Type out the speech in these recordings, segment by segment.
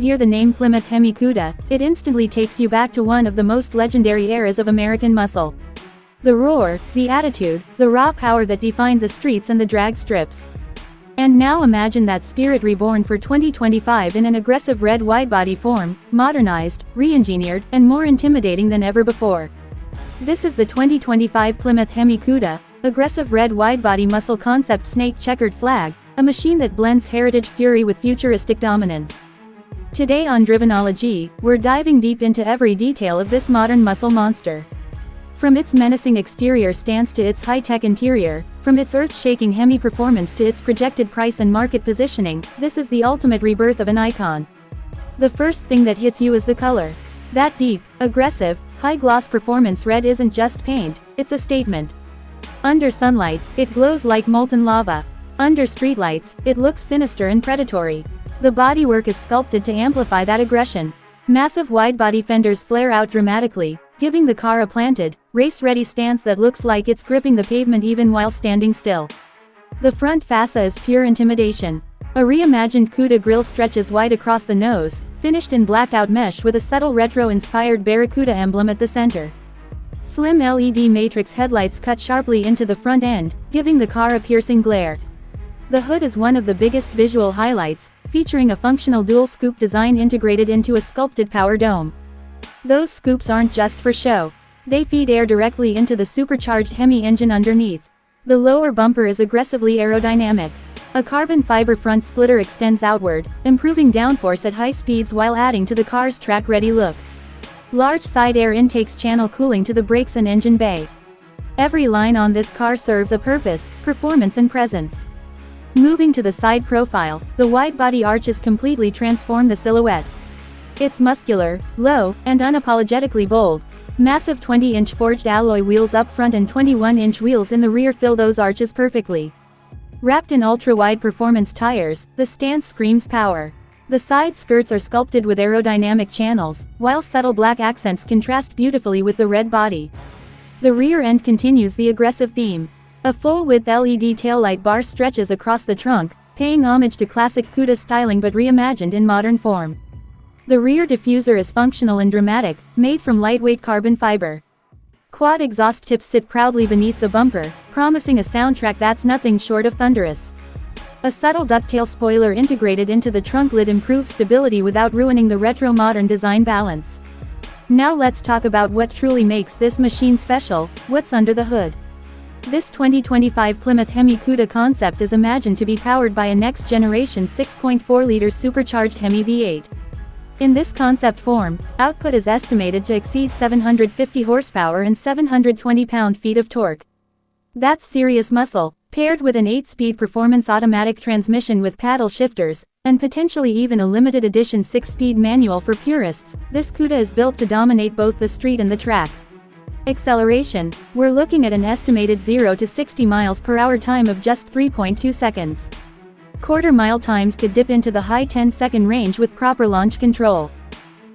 hear the name Plymouth HEMI Cuda, it instantly takes you back to one of the most legendary eras of American muscle. The roar, the attitude, the raw power that defined the streets and the drag strips. And now imagine that spirit reborn for 2025 in an aggressive red widebody form, modernized, re-engineered, and more intimidating than ever before. This is the 2025 Plymouth HEMI Cuda, aggressive red widebody muscle concept snake checkered flag, a machine that blends heritage fury with futuristic dominance. Today on Drivenology, we're diving deep into every detail of this modern muscle monster. From its menacing exterior stance to its high-tech interior, from its earth-shaking Hemi performance to its projected price and market positioning, this is the ultimate rebirth of an icon. The first thing that hits you is the color. That deep, aggressive, high-gloss performance red isn't just paint, it's a statement. Under sunlight, it glows like molten lava. Under streetlights, it looks sinister and predatory. The bodywork is sculpted to amplify that aggression. Massive wide-body fenders flare out dramatically, giving the car a planted, race-ready stance that looks like it's gripping the pavement even while standing still. The front fascia is pure intimidation. A reimagined Cuda grille stretches wide across the nose, finished in blacked-out mesh with a subtle retro-inspired Barracuda emblem at the center. Slim LED matrix headlights cut sharply into the front end, giving the car a piercing glare. The hood is one of the biggest visual highlights, featuring a functional dual-scoop design integrated into a sculpted power dome. Those scoops aren't just for show. They feed air directly into the supercharged HEMI engine underneath. The lower bumper is aggressively aerodynamic. A carbon fiber front splitter extends outward, improving downforce at high speeds while adding to the car's track-ready look. Large side air intakes channel cooling to the brakes and engine bay. Every line on this car serves a purpose, performance and presence. Moving to the side profile, the wide-body arches completely transform the silhouette. It's muscular, low, and unapologetically bold. Massive 20-inch forged alloy wheels up front and 21-inch wheels in the rear fill those arches perfectly. Wrapped in ultra-wide performance tires, the stance screams power. The side skirts are sculpted with aerodynamic channels, while subtle black accents contrast beautifully with the red body. The rear end continues the aggressive theme. A full-width LED taillight bar stretches across the trunk, paying homage to classic Cuda styling but reimagined in modern form. The rear diffuser is functional and dramatic, made from lightweight carbon fiber. Quad exhaust tips sit proudly beneath the bumper, promising a soundtrack that's nothing short of thunderous. A subtle ducktail spoiler integrated into the trunk lid improves stability without ruining the retro-modern design balance. Now let's talk about what truly makes this machine special, what's under the hood. This 2025 Plymouth HEMI Cuda concept is imagined to be powered by a next-generation 6.4-liter supercharged HEMI V8. In this concept form, output is estimated to exceed 750 horsepower and 720 pound-feet of torque. That's serious muscle, paired with an 8-speed performance automatic transmission with paddle shifters, and potentially even a limited edition 6-speed manual for purists. This Cuda is built to dominate both the street and the track. Acceleration, we're looking at an estimated 0 to 60 miles per hour time of just 3.2 seconds. Quarter-mile times could dip into the high 10-second range with proper launch control.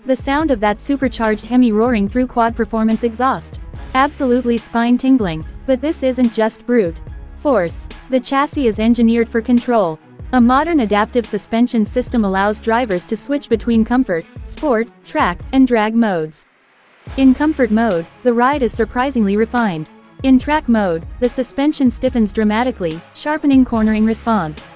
The sound of that supercharged HEMI roaring through quad performance exhaust. Absolutely spine-tingling, but this isn't just brute force. The chassis is engineered for control. A modern adaptive suspension system allows drivers to switch between comfort, sport, track, and drag modes. In comfort mode, the ride is surprisingly refined. In track mode, the suspension stiffens dramatically, sharpening cornering response.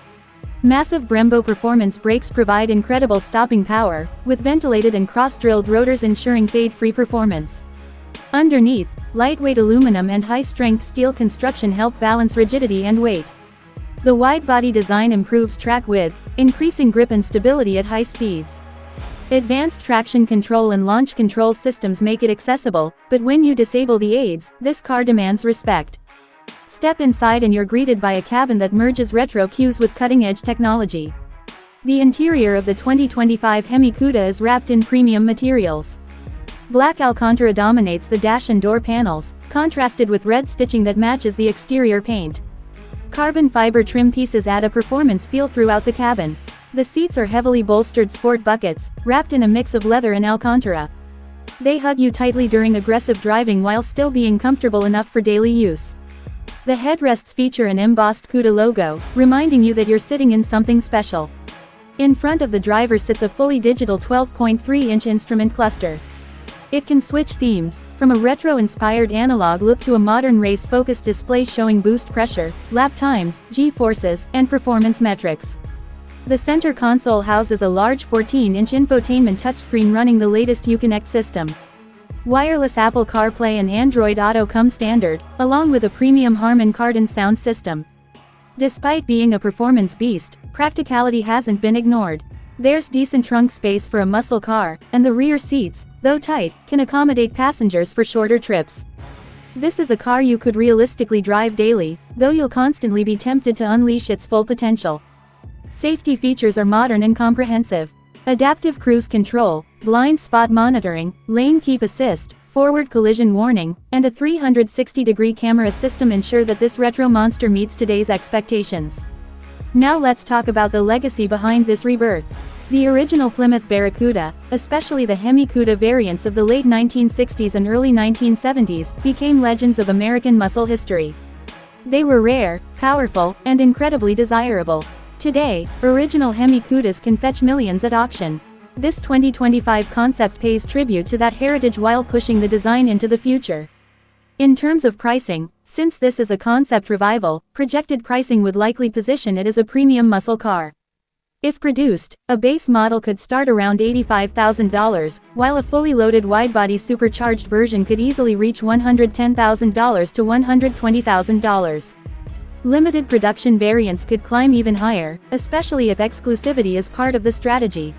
Massive Brembo performance brakes provide incredible stopping power, with ventilated and cross-drilled rotors ensuring fade-free performance. Underneath, lightweight aluminum and high-strength steel construction help balance rigidity and weight. The wide-body design improves track width, increasing grip and stability at high speeds. Advanced traction control and launch control systems make it accessible, but when you disable the aids, this car demands respect. Step inside and you're greeted by a cabin that merges retro cues with cutting-edge technology. The interior of the 2025 HEMI Cuda is wrapped in premium materials. Black Alcantara dominates the dash and door panels, contrasted with red stitching that matches the exterior paint. Carbon fiber trim pieces add a performance feel throughout the cabin. The seats are heavily bolstered sport buckets, wrapped in a mix of leather and Alcantara. They hug you tightly during aggressive driving while still being comfortable enough for daily use. The headrests feature an embossed Cuda logo, reminding you that you're sitting in something special. In front of the driver sits a fully digital 12.3-inch instrument cluster. It can switch themes, from a retro-inspired analog look to a modern race-focused display showing boost pressure, lap times, G-forces, and performance metrics. The center console houses a large 14-inch infotainment touchscreen running the latest Uconnect system. Wireless Apple CarPlay and Android Auto come standard, along with a premium Harman Kardon sound system. Despite being a performance beast, practicality hasn't been ignored. There's decent trunk space for a muscle car, and the rear seats, though tight, can accommodate passengers for shorter trips. This is a car you could realistically drive daily, though you'll constantly be tempted to unleash its full potential. Safety features are modern and comprehensive. Adaptive cruise control, blind spot monitoring, lane keep assist, forward collision warning, and a 360-degree camera system ensure that this retro monster meets today's expectations. Now let's talk about the legacy behind this rebirth. The original Plymouth Barracuda, especially the HEMI Cuda variants of the late 1960s and early 1970s, became legends of American muscle history. They were rare, powerful, and incredibly desirable. Today, original HEMI Cudas can fetch millions at auction. This 2025 concept pays tribute to that heritage while pushing the design into the future. In terms of pricing, since this is a concept revival, projected pricing would likely position it as a premium muscle car. If produced, a base model could start around $85,000, while a fully loaded widebody supercharged version could easily reach $110,000 to $120,000. Limited production variants could climb even higher, especially if exclusivity is part of the strategy.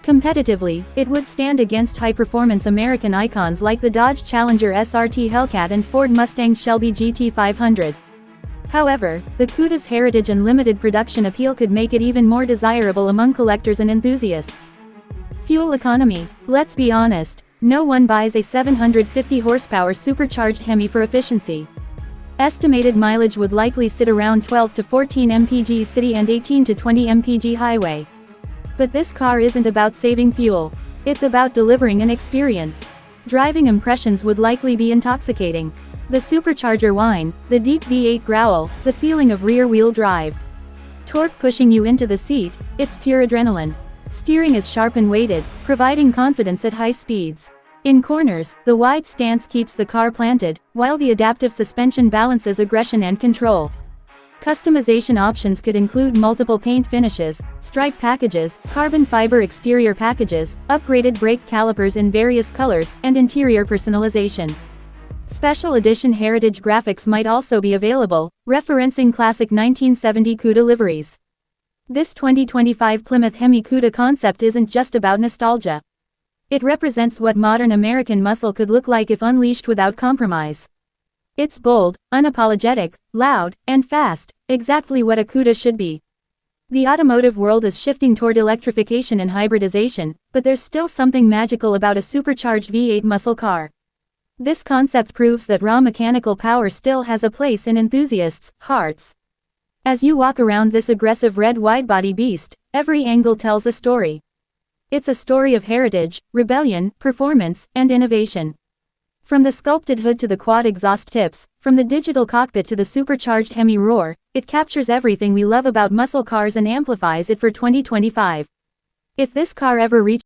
Competitively, it would stand against high-performance American icons like the Dodge Challenger SRT Hellcat and Ford Mustang Shelby GT500. However, the Cuda's heritage and limited production appeal could make it even more desirable among collectors and enthusiasts. Fuel economy. Let's be honest, no one buys a 750 horsepower supercharged HEMI for efficiency. Estimated mileage would likely sit around 12 to 14 mpg city and 18 to 20 mpg highway. But this car isn't about saving fuel. It's about delivering an experience. Driving impressions would likely be intoxicating. The supercharger whine, the deep V8 growl, the feeling of rear-wheel drive. Torque pushing you into the seat, it's pure adrenaline. Steering is sharp and weighted, providing confidence at high speeds. In corners, the wide stance keeps the car planted, while the adaptive suspension balances aggression and control. Customization options could include multiple paint finishes, stripe packages, carbon fiber exterior packages, upgraded brake calipers in various colors, and interior personalization. Special edition heritage graphics might also be available, referencing classic 1970 Cuda liveries. This 2025 Plymouth HEMI Cuda concept isn't just about nostalgia. It represents what modern American muscle could look like if unleashed without compromise. It's bold, unapologetic, loud, and fast, exactly what a Cuda should be. The automotive world is shifting toward electrification and hybridization, but there's still something magical about a supercharged V8 muscle car. This concept proves that raw mechanical power still has a place in enthusiasts' hearts. As you walk around this aggressive red widebody beast, every angle tells a story. It's a story of heritage, rebellion, performance, and innovation. From the sculpted hood to the quad exhaust tips, from the digital cockpit to the supercharged HEMI roar, it captures everything we love about muscle cars and amplifies it for 2025. If this car ever reaches